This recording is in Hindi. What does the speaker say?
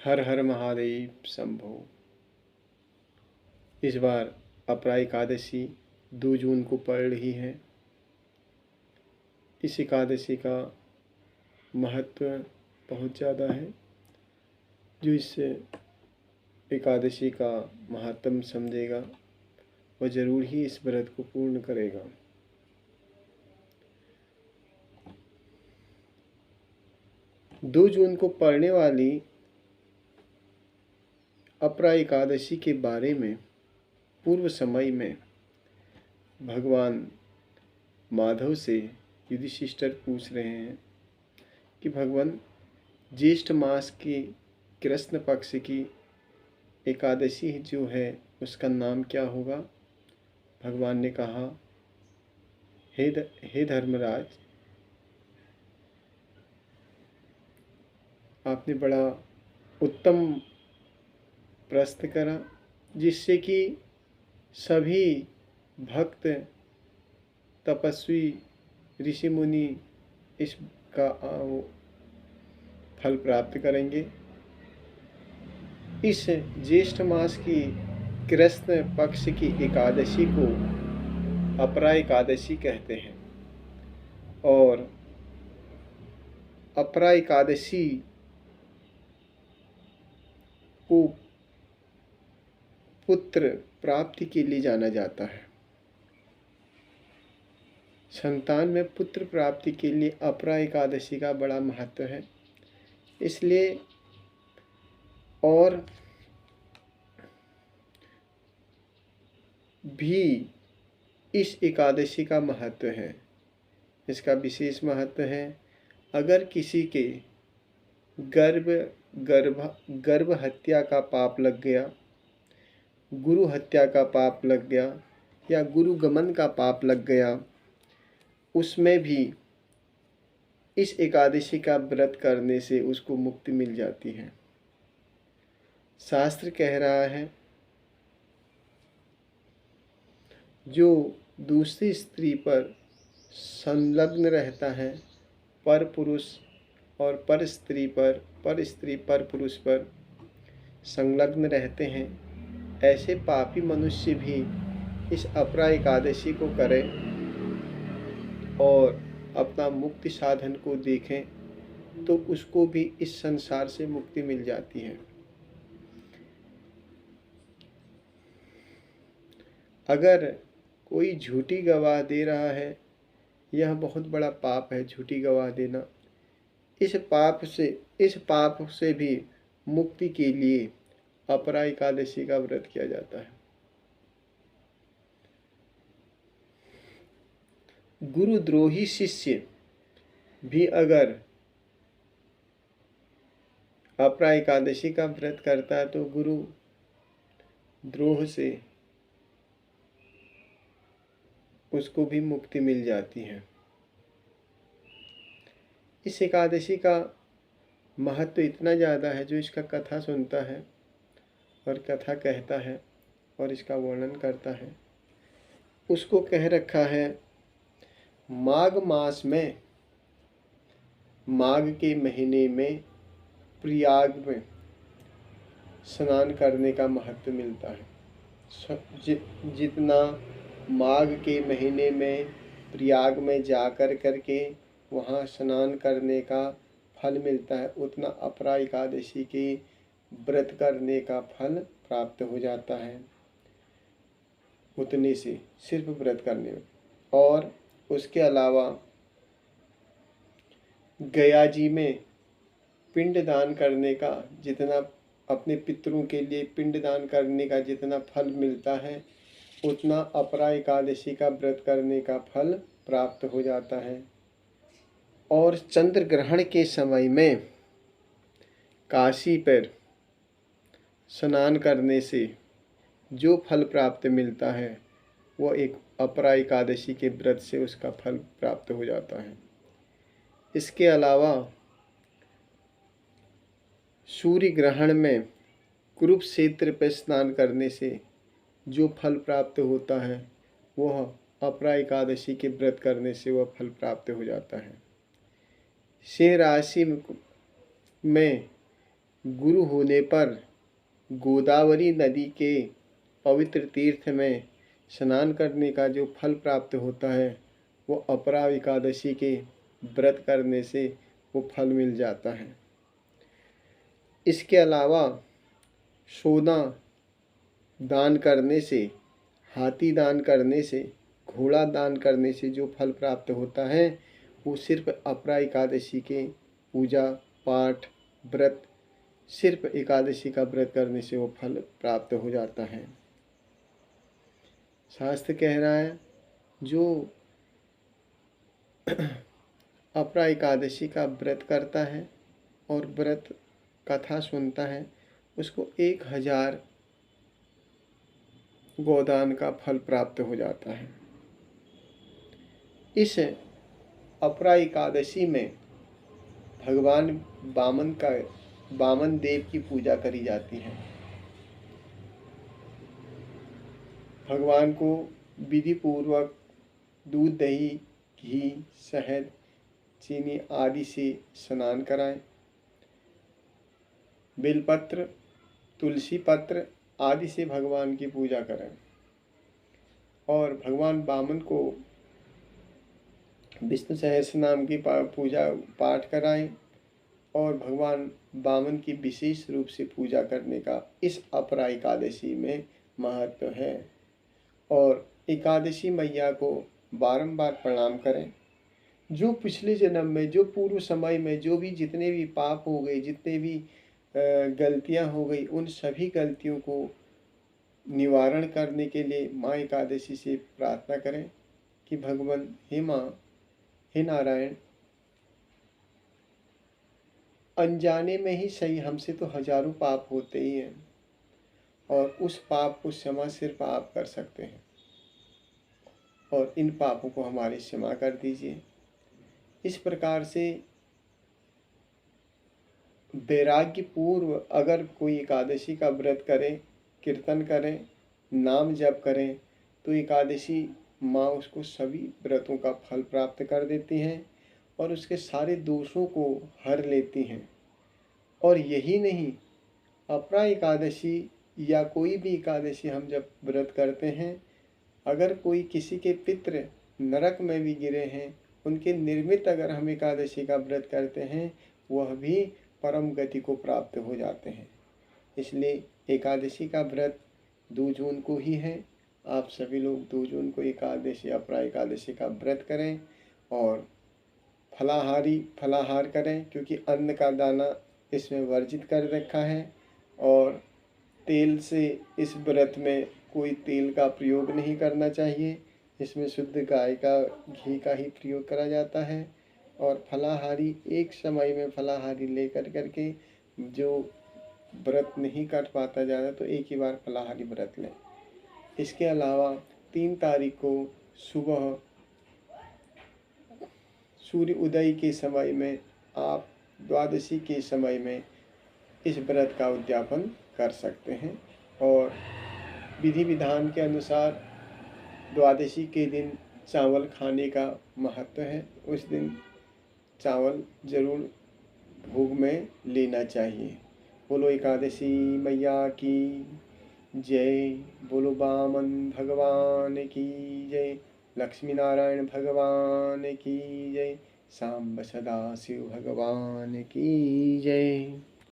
हर हर महादेव शंभो। इस बार अपरा एकादशी 2 जून को पड़ रही है। इस एकादशी का महत्व बहुत ज़्यादा है। जो इस एकादशी का महात्म समझेगा वह जरूर ही इस व्रत को पूर्ण करेगा। दो जून को पड़ने वाली अपरा एकादशी के बारे में पूर्व समय में भगवान माधव से युधिष्ठिर पूछ रहे हैं कि भगवान ज्येष्ठ मास की कृष्ण पक्ष की एकादशी जो है उसका नाम क्या होगा। भगवान ने कहा, हे धर्मराज, आपने बड़ा उत्तम प्रश्न करा जिससे कि सभी भक्त तपस्वी ऋषि मुनि इसका फल प्राप्त करेंगे। इस ज्येष्ठ मास की कृष्ण पक्ष की एकादशी को अपरा एकादशी कहते हैं और अपरा एकादशी को पुत्र प्राप्ति के लिए जाना जाता है। संतान में पुत्र प्राप्ति के लिए अपरा एकादशी का बड़ा महत्व है। इसलिए और भी इस एकादशी का महत्व है। इसका विशेष महत्व है। अगर किसी के गर्भ हत्या का पाप लग गया, गुरु हत्या का पाप लग गया या गुरु गमन का पाप लग गया, उसमें भी इस एकादशी का व्रत करने से उसको मुक्ति मिल जाती है। शास्त्र कह रहा है, जो दूसरी स्त्री पर संलग्न रहता है, पर पुरुष और पर स्त्री पर पुरुष पर संलग्न रहते हैं, ऐसे पापी मनुष्य भी इस अपरा एकादशी को करें और अपना मुक्ति साधन को देखें तो उसको भी इस संसार से मुक्ति मिल जाती है। अगर कोई झूठी गवाह दे रहा है, यह बहुत बड़ा पाप है झूठी गवाह देना। इस पाप से भी मुक्ति के लिए अपरा एकादशी का व्रत किया जाता है। गुरुद्रोही शिष्य भी अगर अपरा एकादशी का व्रत करता है तो गुरु द्रोह से उसको भी मुक्ति मिल जाती है। इस एकादशी का महत्व इतना ज़्यादा है, जो इसका कथा सुनता है और कथा कहता है और इसका वर्णन करता है, उसको कह रखा है माघ मास में, माघ के महीने में प्रयाग में स्नान करने का महत्व मिलता है। जितना माघ के महीने में प्रयाग में जाकर करके वहाँ स्नान करने का फल मिलता है, उतना अपरा एकादशी के व्रत करने का फल प्राप्त हो जाता है। उतने से सिर्फ व्रत करने में। और उसके अलावा गया जी में पिंड दान करने का जितना, अपने पितरों के लिए पिंड दान करने का जितना फल मिलता है, उतना अपरा एकादशी का व्रत करने का फल प्राप्त हो जाता है। और चंद्र ग्रहण के समय में काशी पर स्नान करने से जो फल प्राप्त मिलता है, वह एक अपरा एकादशी के व्रत से उसका फल प्राप्त हो जाता है। इसके अलावा सूर्य ग्रहण में कुरुक्षेत्र पर स्नान करने से जो फल प्राप्त होता है, वह अपरा एकादशी के व्रत करने से वह फल प्राप्त हो जाता है। सिंह राशि में गुरु होने पर गोदावरी नदी के पवित्र तीर्थ में स्नान करने का जो फल प्राप्त होता है वो अपरा एकादशी के व्रत करने से वो फल मिल जाता है। इसके अलावा सोना दान करने से, हाथी दान करने से, घोड़ा दान करने से जो फल प्राप्त होता है वो सिर्फ अपरा एकादशी के पूजा पाठ व्रत, सिर्फ एकादशी का व्रत करने से वो फल प्राप्त हो जाता है। शास्त्र कह रहा है जो अपरा एकादशी का व्रत करता है और व्रत कथा सुनता है उसको 1000 गोदान का फल प्राप्त हो जाता है। इस अपरा एकादशी में भगवान वामन देव की पूजा करी जाती है। भगवान को विधि पूर्वक दूध, दही, घी, शहद, चीनी आदि से स्नान कराएं। बेलपत्र, तुलसी पत्र आदि से भगवान की पूजा करें और भगवान वामन को विष्णु सहस्त्र नाम की पूजा पाठ कराएं और भगवान वामन की विशेष रूप से पूजा करने का इस अपरा एकादशी में महत्व है। और एकादशी मैया को बारंबार प्रणाम करें। जो पिछले जन्म में, जो पूर्व समय में जो भी जितने भी पाप हो गए, जितने भी गलतियां हो गई, उन सभी गलतियों को निवारण करने के लिए माँ एकादशी से प्रार्थना करें कि भगवान, हे माँ, हे नारायण, अनजाने में ही सही हमसे तो हजारों पाप होते ही हैं और उस पाप को क्षमा सिर्फ आप कर सकते हैं और इन पापों को हमारी क्षमा कर दीजिए। इस प्रकार से वैराग्य पूर्व अगर कोई एकादशी का व्रत करें, कीर्तन करें, नाम जप करें तो एकादशी माँ उसको सभी व्रतों का फल प्राप्त कर देती हैं और उसके सारे दोषों को हर लेती हैं। और यही नहीं, अपरा एकादशी या कोई भी एकादशी हम जब व्रत करते हैं, अगर कोई किसी के पितृ नरक में भी गिरे हैं, उनके निर्मित अगर हम एकादशी का व्रत करते हैं, वह भी परम गति को प्राप्त हो जाते हैं। इसलिए एकादशी का व्रत 2 जून को ही है। आप सभी लोग 2 जून को एकादशी, अपरा एकादशी का व्रत करें और फलाहार करें, क्योंकि अन्न का दाना इसमें वर्जित कर रखा है और तेल से इस व्रत में कोई तेल का प्रयोग नहीं करना चाहिए। इसमें शुद्ध गाय का घी का ही प्रयोग करा जाता है और फलाहारी एक समय में फलाहारी लेकर करके, जो व्रत नहीं कर पाता ज़्यादा तो एक ही बार फलाहारी व्रत लें। इसके अलावा 3 तारीख को सुबह सूर्य उदय के समय में आप द्वादशी के समय में इस व्रत का उद्यापन कर सकते हैं और विधि विधान के अनुसार द्वादशी के दिन चावल खाने का महत्व है। उस दिन चावल जरूर भोग में लेना चाहिए। बोलो एकादशी मैया की जय, बोलो वामन भगवान की जय, लक्ष्मी नारायण भगवान की जय, सांब सदाशिव भगवान की जय।